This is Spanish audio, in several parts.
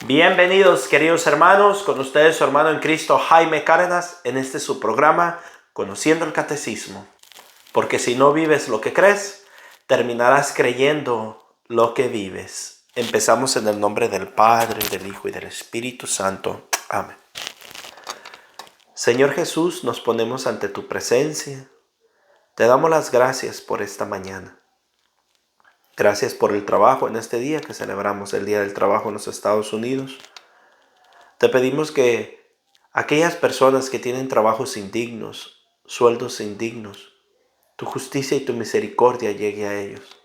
Bienvenidos, queridos hermanos, con ustedes su hermano en Cristo Jaime Cárdenas en este su programa Conociendo el Catecismo. Porque si no vives lo que crees, terminarás creyendo lo que vives. Empezamos en el nombre del Padre, del Hijo y del Espíritu Santo. Amén. Señor Jesús, nos ponemos ante tu presencia. Te damos las gracias por esta mañana. Gracias por el trabajo en este día que celebramos el Día del Trabajo en los Estados Unidos. Te pedimos que aquellas personas que tienen trabajos indignos, sueldos indignos, tu justicia y tu misericordia llegue a ellos.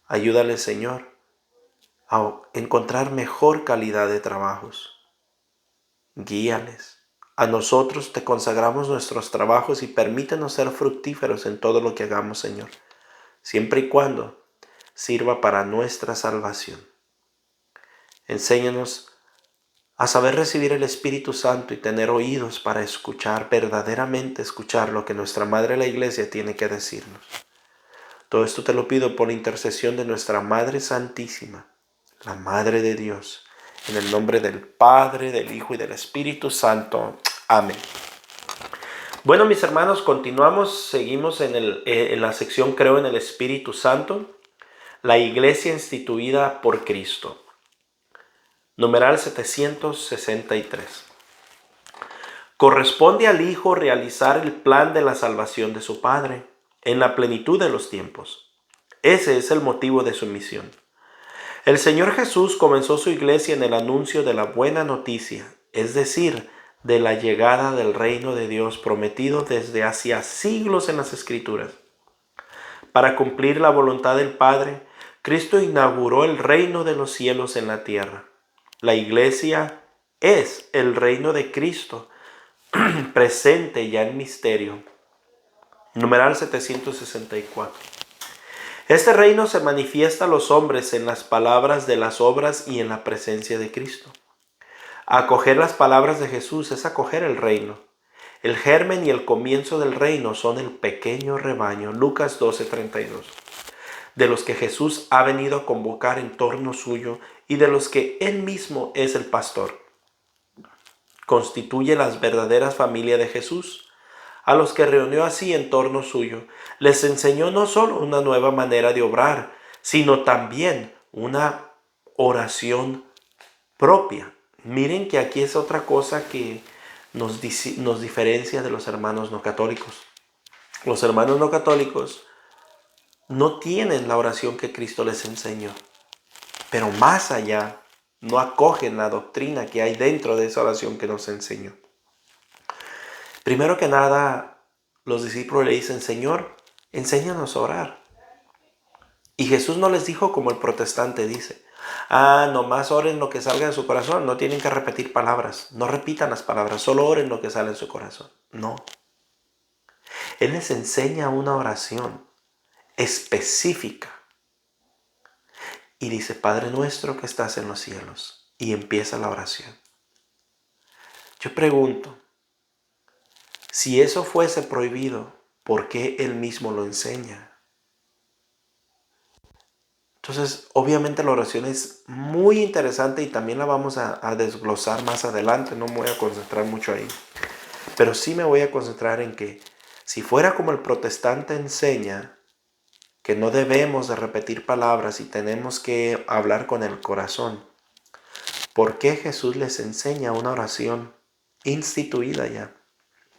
Ayúdales, Señor, a encontrar mejor calidad de trabajos. Guíales. A nosotros te consagramos nuestros trabajos y permítenos ser fructíferos en todo lo que hagamos, Señor, siempre y cuando sirva para nuestra salvación. Enséñanos a saber recibir el Espíritu Santo y tener oídos para escuchar, verdaderamente escuchar lo que nuestra Madre la Iglesia tiene que decirnos. Todo esto te lo pido por la intercesión de nuestra Madre Santísima, la Madre de Dios, en el nombre del Padre, del Hijo y del Espíritu Santo. Amén. Bueno, mis hermanos, seguimos en la sección Creo en el Espíritu Santo, la Iglesia instituida por Cristo. Numeral 763. Corresponde al Hijo realizar el plan de la salvación de su Padre en la plenitud de los tiempos. Ese es el motivo de su misión. El Señor Jesús comenzó su iglesia en el anuncio de la buena noticia, es decir, de la llegada del reino de Dios prometido desde hacía siglos en las Escrituras. Para cumplir la voluntad del Padre, Cristo inauguró el reino de los cielos en la tierra. La iglesia es el reino de Cristo, presente ya en misterio. Numeral 764. Este reino se manifiesta a los hombres en las palabras de las obras y en la presencia de Cristo. Acoger las palabras de Jesús es acoger el reino. El germen y el comienzo del reino son el pequeño rebaño, Lucas 12:32, de los que Jesús ha venido a convocar en torno suyo y de los que Él mismo es el pastor. Constituye las verdaderas familias de Jesús. A los que reunió así en torno suyo, les enseñó no solo una nueva manera de obrar, sino también una oración propia. Miren que aquí es otra cosa que nos diferencia de los hermanos no católicos. Los hermanos no católicos no tienen la oración que Cristo les enseñó, pero más allá no acogen la doctrina que hay dentro de esa oración que nos enseñó. Primero que nada, los discípulos le dicen: Señor, enséñanos a orar. Y Jesús no les dijo como el protestante dice: nomás oren lo que salga de su corazón, no tienen que repetir palabras, no repitan las palabras, solo oren lo que sale en su corazón. No. Él les enseña una oración específica. Y dice: Padre nuestro que estás en los cielos. Y empieza la oración. Yo pregunto, si eso fuese prohibido, ¿por qué Él mismo lo enseña? Entonces, obviamente la oración es muy interesante y también la vamos a desglosar más adelante. No me voy a concentrar mucho ahí. Pero sí me voy a concentrar en que si fuera como el protestante enseña, que no debemos de repetir palabras y tenemos que hablar con el corazón, ¿por qué Jesús les enseña una oración instituida ya,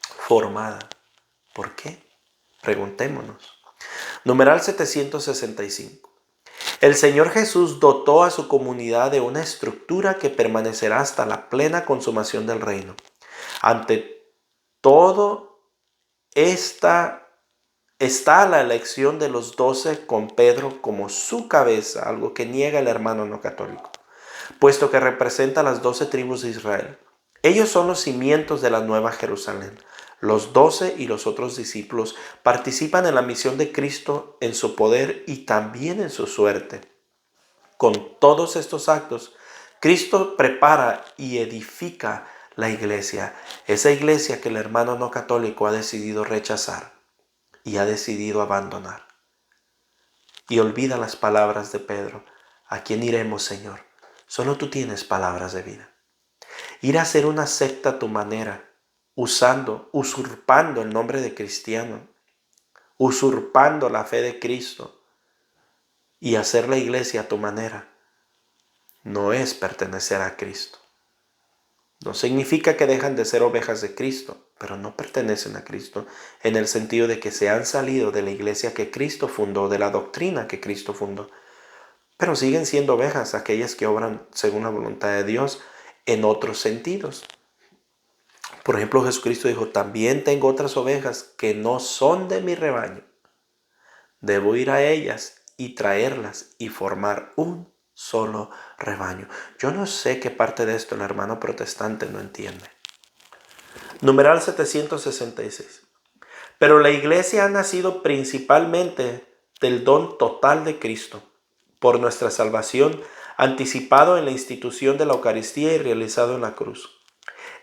formada? ¿Por qué? Preguntémonos. Numeral 765. El Señor Jesús dotó a su comunidad de una estructura que permanecerá hasta la plena consumación del reino. Ante todo, está la elección de los 12 con Pedro como su cabeza, algo que niega el hermano no católico, puesto que representa las 12 tribus de Israel. Ellos son los cimientos de la Nueva Jerusalén. Los 12 y los otros discípulos participan en la misión de Cristo, en su poder y también en su suerte. Con todos estos actos, Cristo prepara y edifica la iglesia, esa iglesia que el hermano no católico ha decidido rechazar y ha decidido abandonar. Y olvida las palabras de Pedro: ¿a quién iremos, Señor? Solo tú tienes palabras de vida. Ir a hacer una secta a tu manera, usurpando el nombre de cristiano, usurpando la fe de Cristo y hacer la iglesia a tu manera, no es pertenecer a Cristo. No significa que dejan de ser ovejas de Cristo, pero no pertenecen a Cristo en el sentido de que se han salido de la iglesia que Cristo fundó, de la doctrina que Cristo fundó. Pero siguen siendo ovejas, aquellas que obran según la voluntad de Dios en otros sentidos. Por ejemplo, Jesucristo dijo, también tengo otras ovejas que no son de mi rebaño. Debo ir a ellas y traerlas y formar un solo rebaño. Yo no sé qué parte de esto el hermano protestante no entiende. Numeral 766. Pero la iglesia ha nacido principalmente del don total de Cristo, por nuestra salvación, anticipado en la institución de la Eucaristía y realizado en la cruz.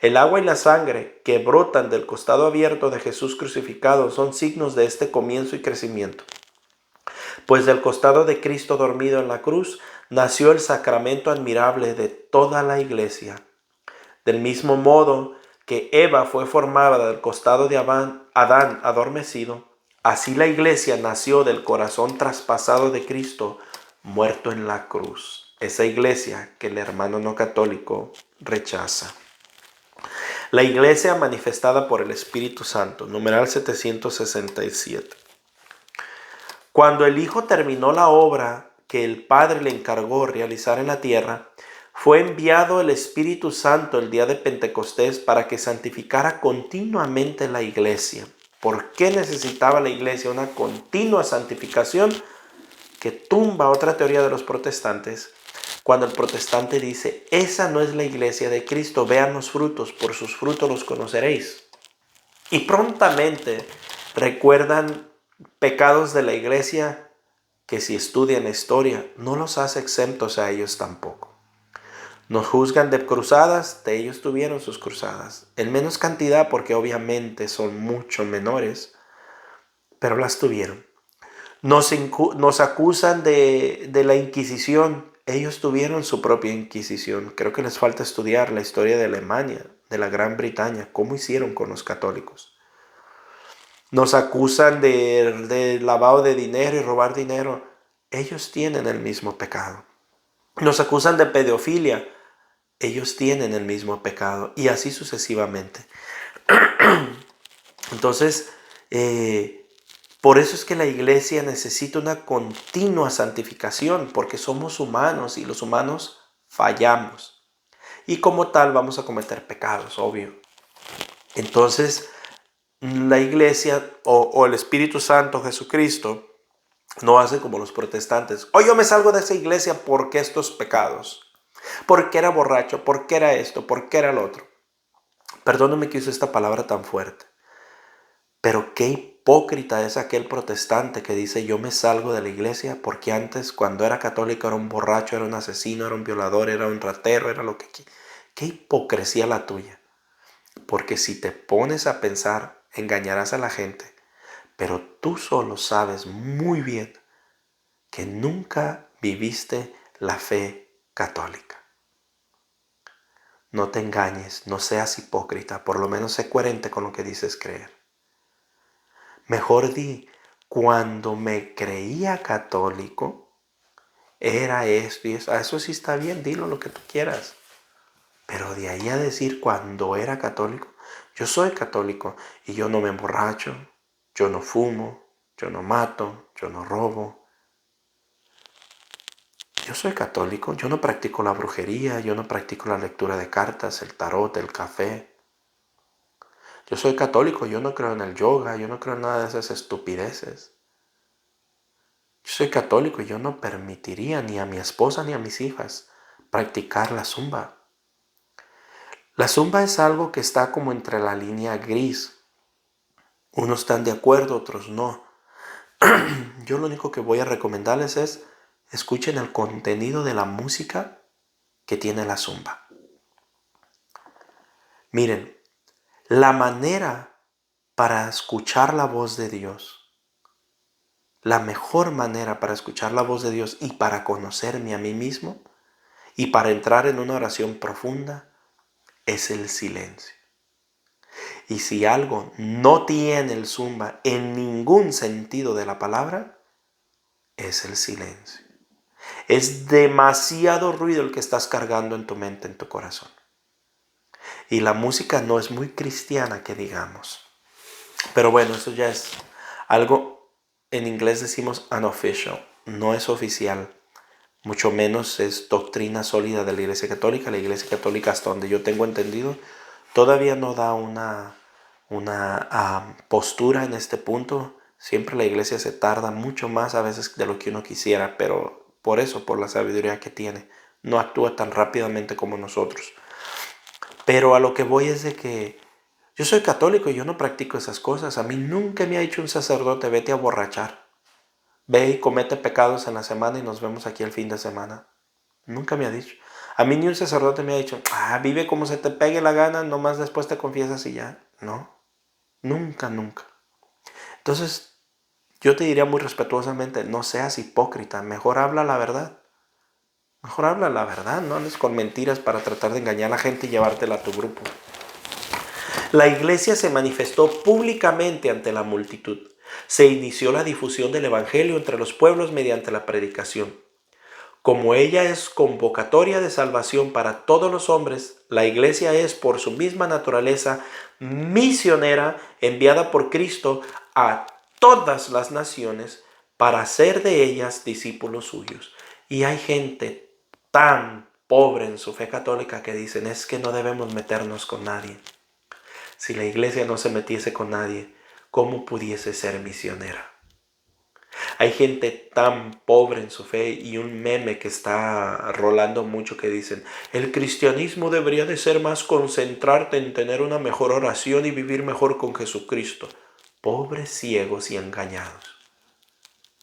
El agua y la sangre que brotan del costado abierto de Jesús crucificado son signos de este comienzo y crecimiento. Pues del costado de Cristo dormido en la cruz nació el sacramento admirable de toda la iglesia. Del mismo modo que Eva fue formada del costado de Adán adormecido, así la iglesia nació del corazón traspasado de Cristo, muerto en la cruz. Esa iglesia que el hermano no católico rechaza. La iglesia manifestada por el Espíritu Santo, numeral 767. Cuando el Hijo terminó la obra que el Padre le encargó realizar en la tierra, fue enviado el Espíritu Santo el día de Pentecostés para que santificara continuamente la iglesia. ¿Por qué necesitaba la iglesia una continua santificación? Que tumba otra teoría de los protestantes. Cuando el protestante dice, esa no es la iglesia de Cristo, vean los frutos, por sus frutos los conoceréis. Y prontamente recuerdan pecados de la iglesia que si estudian la historia no los hace exentos a ellos tampoco. Nos juzgan de cruzadas, de ellos tuvieron sus cruzadas. En menos cantidad porque obviamente son mucho menores, pero las tuvieron. Nos acusan de la Inquisición. Ellos tuvieron su propia Inquisición. Creo que les falta estudiar la historia de Alemania, de la Gran Bretaña, cómo hicieron con los católicos. Nos acusan de lavado de dinero y robar dinero. Ellos tienen el mismo pecado. Nos acusan de pedofilia. Ellos tienen el mismo pecado. Y así sucesivamente. Entonces, por eso es que la iglesia necesita una continua santificación, porque somos humanos y los humanos fallamos. Y como tal vamos a cometer pecados, obvio. Entonces, la iglesia o el Espíritu Santo, Jesucristo, no hace como los protestantes. Yo me salgo de esa iglesia porque estos pecados. Porque era borracho, porque era esto, porque era lo otro. Perdóname que use esta palabra tan fuerte. Pero qué hipócrita es aquel protestante que dice yo me salgo de la iglesia porque antes cuando era católico era un borracho, era un asesino, era un violador, era un ratero, era lo que... Qué hipocresía la tuya. Porque si te pones a pensar, engañarás a la gente. Pero tú solo sabes muy bien que nunca viviste la fe católica. No te engañes, no seas hipócrita, por lo menos sé coherente con lo que dices creer. Mejor di, cuando me creía católico, era esto y eso. Eso sí está bien, dilo lo que tú quieras. Pero de ahí a decir cuando era católico, yo soy católico y yo no me emborracho, yo no fumo, yo no mato, yo no robo. Yo soy católico, yo no practico la brujería, yo no practico la lectura de cartas, el tarot, el café. Yo soy católico, yo no creo en el yoga, yo no creo en nada de esas estupideces. Yo soy católico y yo no permitiría ni a mi esposa ni a mis hijas practicar la zumba. La zumba es algo que está como entre la línea gris. Unos están de acuerdo, otros no. Yo lo único que voy a recomendarles es escuchen el contenido de la música que tiene la zumba. Miren, la manera para escuchar la voz de Dios, la mejor manera para escuchar la voz de Dios y para conocerme a mí mismo Y para entrar en una oración profunda es el silencio. Y si algo no tiene el zumba en ningún sentido de la palabra, es el silencio. Es demasiado ruido el que estás cargando en tu mente, en tu corazón. Y la música no es muy cristiana, que digamos. Pero bueno, eso ya es algo, en inglés decimos unofficial, no es oficial. Mucho menos es doctrina sólida de la Iglesia Católica. La Iglesia Católica, hasta donde yo tengo entendido, todavía no da una postura en este punto. Siempre la Iglesia se tarda mucho más a veces de lo que uno quisiera, pero por eso, por la sabiduría que tiene, no actúa tan rápidamente como nosotros. Pero a lo que voy es de que yo soy católico y yo no practico esas cosas. A mí nunca me ha dicho un sacerdote, vete a borrachar. Ve y comete pecados en la semana y nos vemos aquí el fin de semana. Nunca me ha dicho. A mí ni un sacerdote me ha dicho, vive como se te pegue la gana, nomás después te confiesas y ya. No, nunca, nunca. Entonces, yo te diría muy respetuosamente, no seas hipócrita, mejor habla la verdad. Mejor habla la verdad, no andes con mentiras para tratar de engañar a la gente y llevártela a tu grupo. La iglesia se manifestó públicamente ante la multitud. Se inició la difusión del evangelio entre los pueblos mediante la predicación. Como ella es convocatoria de salvación para todos los hombres, la iglesia es por su misma naturaleza misionera enviada por Cristo a todas las naciones para hacer de ellas discípulos suyos. Y hay gente tan pobre en su fe católica que dicen, es que no debemos meternos con nadie. Si la iglesia no se metiese con nadie, ¿cómo pudiese ser misionera? Hay gente tan pobre en su fe y un meme que está rolando mucho que dicen, el cristianismo debería de ser más concentrarte en tener una mejor oración y vivir mejor con Jesucristo. Pobres ciegos y engañados.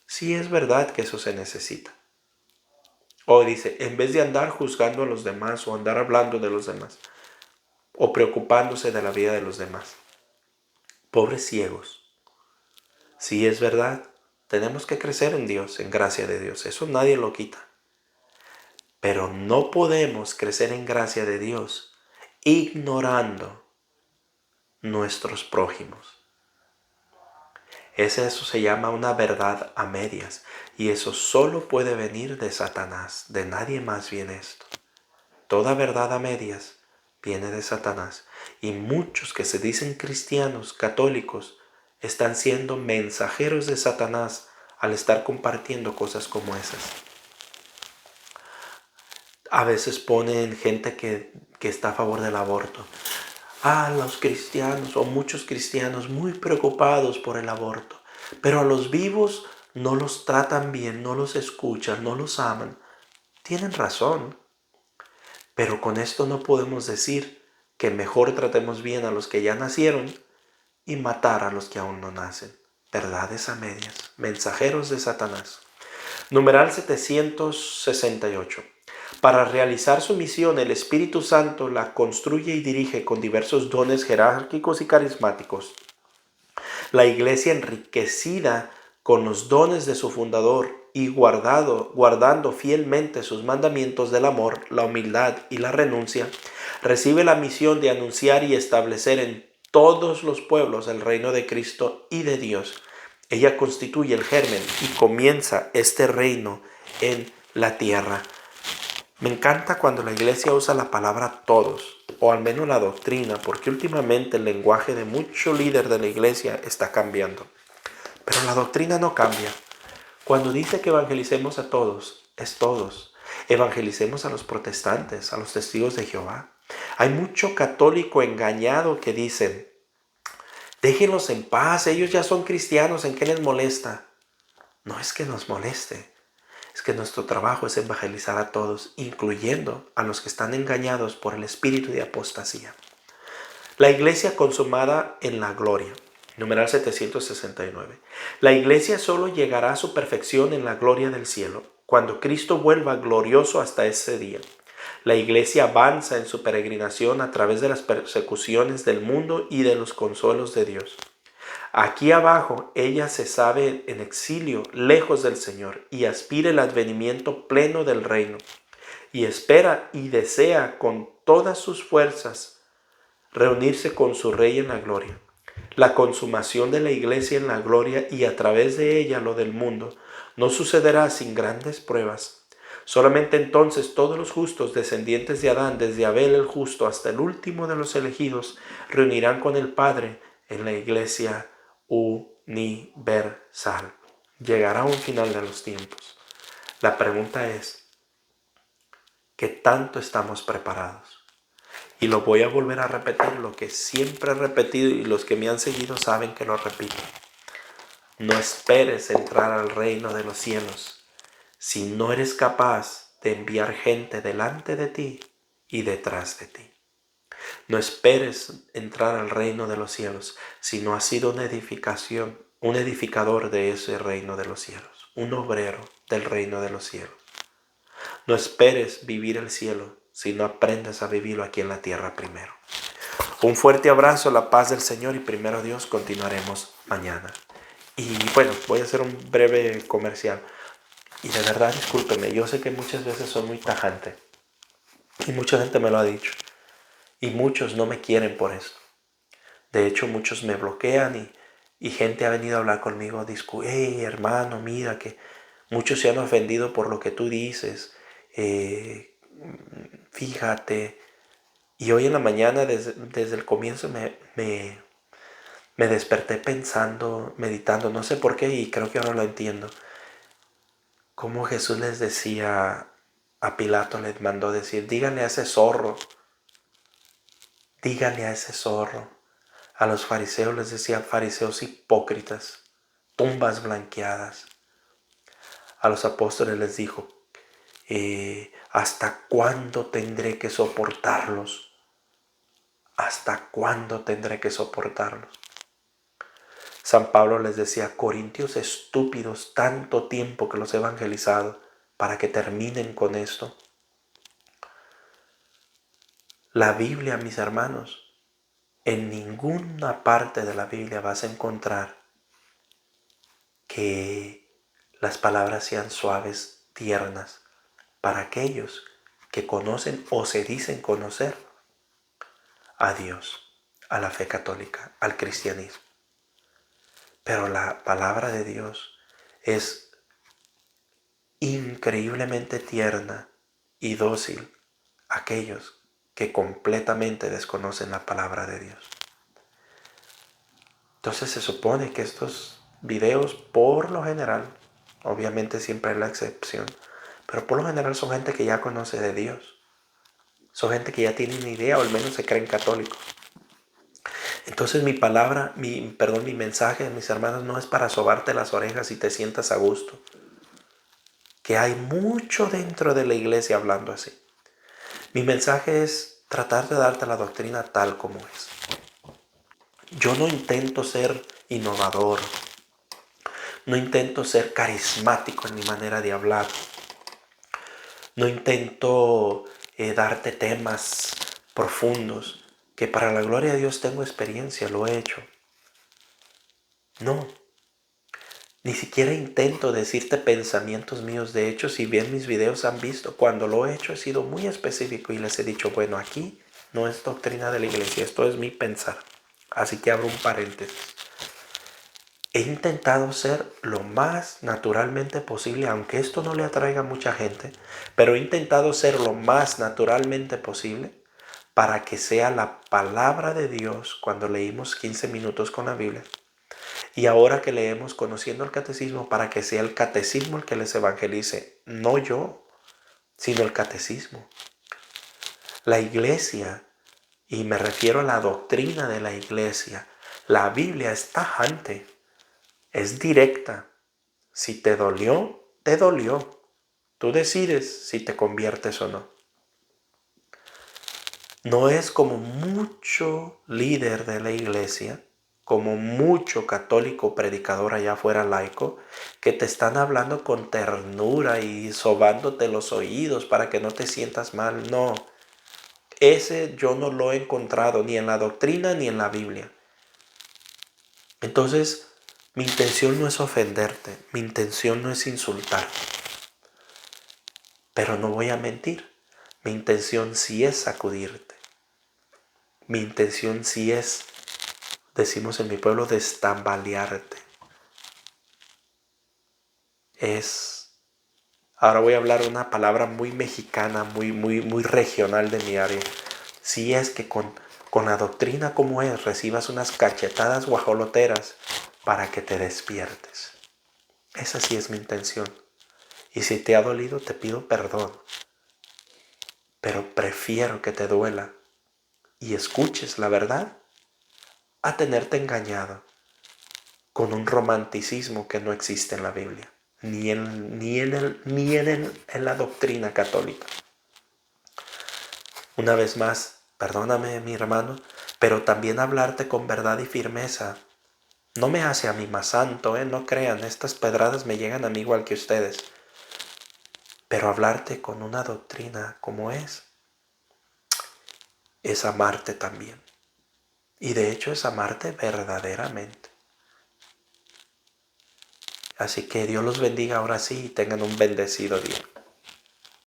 Sí es verdad que eso se necesita. O dice, en vez de andar juzgando a los demás o andar hablando de los demás o preocupándose de la vida de los demás. Pobres ciegos. Sí es verdad. Tenemos que crecer en Dios, en gracia de Dios. Eso nadie lo quita. Pero no podemos crecer en gracia de Dios ignorando nuestros prójimos. Eso se llama una verdad a medias. Y eso solo puede venir de Satanás. De nadie más viene esto. Toda verdad a medias viene de Satanás. Y muchos que se dicen cristianos, católicos, están siendo mensajeros de Satanás al estar compartiendo cosas como esas. A veces ponen gente que está a favor del aborto. Los cristianos o muchos cristianos muy preocupados por el aborto. Pero a los vivos no los tratan bien, no los escuchan, no los aman. Tienen razón. Pero con esto no podemos decir que mejor tratemos bien a los que ya nacieron y matar a los que aún no nacen. Verdades a medias, mensajeros de Satanás. Numeral 768. Para realizar su misión, el Espíritu Santo la construye y dirige con diversos dones jerárquicos y carismáticos. La iglesia, enriquecida con los dones de su fundador y guardando fielmente sus mandamientos del amor, la humildad y la renuncia, recibe la misión de anunciar y establecer en todos los pueblos el reino de Cristo y de Dios. Ella constituye el germen y comienza este reino en la tierra. Me encanta cuando la iglesia usa la palabra todos, o al menos la doctrina, porque últimamente el lenguaje de muchos líderes de la iglesia está cambiando. Pero la doctrina no cambia. Cuando dice que evangelicemos a todos, es todos. Evangelicemos a los protestantes, a los testigos de Jehová. Hay mucho católico engañado que dicen, déjenlos en paz, ellos ya son cristianos, ¿en qué les molesta? No es que nos moleste, es que nuestro trabajo es evangelizar a todos, incluyendo a los que están engañados por el espíritu de apostasía. La iglesia consumada en la gloria. Numeral 769. La iglesia solo llegará a su perfección en la gloria del cielo, cuando Cristo vuelva glorioso hasta ese día. La iglesia avanza en su peregrinación a través de las persecuciones del mundo y de los consuelos de Dios. Aquí abajo ella se sabe en exilio, lejos del Señor, y aspira el advenimiento pleno del reino. y espera y desea con todas sus fuerzas reunirse con su Rey en la gloria. La consumación de la iglesia en la gloria y a través de ella lo del mundo no sucederá sin grandes pruebas. Solamente entonces todos los justos descendientes de Adán, desde Abel el justo hasta el último de los elegidos, reunirán con el Padre en la iglesia universal. Llegará un final de los tiempos. La pregunta es, ¿qué tanto estamos preparados? Y lo voy a volver a repetir, lo que siempre he repetido y los que me han seguido saben que lo repito. No esperes entrar al reino de los cielos si no eres capaz de enviar gente delante de ti y detrás de ti. No esperes entrar al reino de los cielos si no has sido una edificación, un edificador de ese reino de los cielos, un obrero del reino de los cielos. No esperes vivir el cielo si no aprendes a vivirlo aquí en la tierra primero. Un fuerte abrazo, la paz del Señor y primero Dios, continuaremos mañana. Y bueno, voy a hacer un breve comercial. Y de verdad, discúlpeme, yo sé que muchas veces soy muy tajante. Y mucha gente me lo ha dicho. Y muchos no me quieren por eso. De hecho, muchos me bloquean y gente ha venido a hablar conmigo. Hey, hermano, mira que muchos se han ofendido por lo que tú dices. Fíjate. Y hoy en la mañana, desde el comienzo, me desperté pensando, meditando, no sé por qué, y creo que ahora lo entiendo. Como Jesús les decía a Pilato, les mandó decir, díganle a ese zorro, díganle a ese zorro. A los fariseos les decía, fariseos hipócritas, tumbas blanqueadas. A los apóstoles les dijo, ¿hasta cuándo tendré que soportarlos? ¿Hasta cuándo tendré que soportarlos? San Pablo les decía, corintios estúpidos, tanto tiempo que los he evangelizado para que terminen con esto. La Biblia, mis hermanos, en ninguna parte de la Biblia vas a encontrar que las palabras sean suaves, tiernas, para aquellos que conocen o se dicen conocer a Dios, a la fe católica, al cristianismo. Pero la palabra de Dios es increíblemente tierna y dócil a aquellos que completamente desconocen la palabra de Dios. Entonces se supone que estos videos, por lo general, obviamente siempre hay la excepción, pero por lo general son gente que ya conoce de Dios. Son gente que ya tiene una idea o al menos se creen católicos. Entonces mi mensaje, mis hermanos, no es para sobarte las orejas y te sientas a gusto. Que hay mucho dentro de la iglesia hablando así. Mi mensaje es tratar de darte la doctrina tal como es. Yo no intento ser innovador. No intento ser carismático en mi manera de hablar. No intento darte temas profundos. Que para la gloria de Dios tengo experiencia, lo he hecho. No. Ni siquiera intento decirte pensamientos míos. De hecho, si bien mis videos han visto, cuando lo he hecho he sido muy específico y les he dicho, bueno, aquí no es doctrina de la iglesia, esto es mi pensar. Así que abro un paréntesis. He intentado ser lo más naturalmente posible, aunque esto no le atraiga a mucha gente, pero he intentado ser lo más naturalmente posible para que sea la palabra de Dios cuando leímos 15 minutos con la Biblia. Y ahora que leemos Conociendo el Catecismo, para que sea el catecismo el que les evangelice, no yo, sino el catecismo. La iglesia, y me refiero a la doctrina de la iglesia, la Biblia es tajante, es directa. Si te dolió, te dolió. Tú decides si te conviertes o no. No es como mucho líder de la iglesia, como mucho católico predicador allá afuera laico, que te están hablando con ternura y sobándote los oídos para que no te sientas mal. No, ese yo no lo he encontrado ni en la doctrina ni en la Biblia. Entonces, mi intención no es ofenderte, mi intención no es insultarte. Pero no voy a mentir. Mi intención sí es sacudirte. Mi intención sí es, decimos en mi pueblo, destambalearte. Ahora voy a hablar una palabra muy mexicana, muy regional de mi área. Si es que con la doctrina como es, recibas unas cachetadas guajoloteras para que te despiertes. Esa sí es mi intención. Y si te ha dolido, te pido perdón. Pero prefiero que te duela y escuches la verdad a tenerte engañado con un romanticismo que no existe en la Biblia, en la doctrina católica. Una vez más, perdóname, mi hermano, pero también hablarte con verdad y firmeza no me hace a mí más santo, no crean, estas pedradas me llegan a mí igual que ustedes. Pero hablarte con una doctrina como es amarte también. Y de hecho es amarte verdaderamente. Así que Dios los bendiga ahora sí y tengan un bendecido día.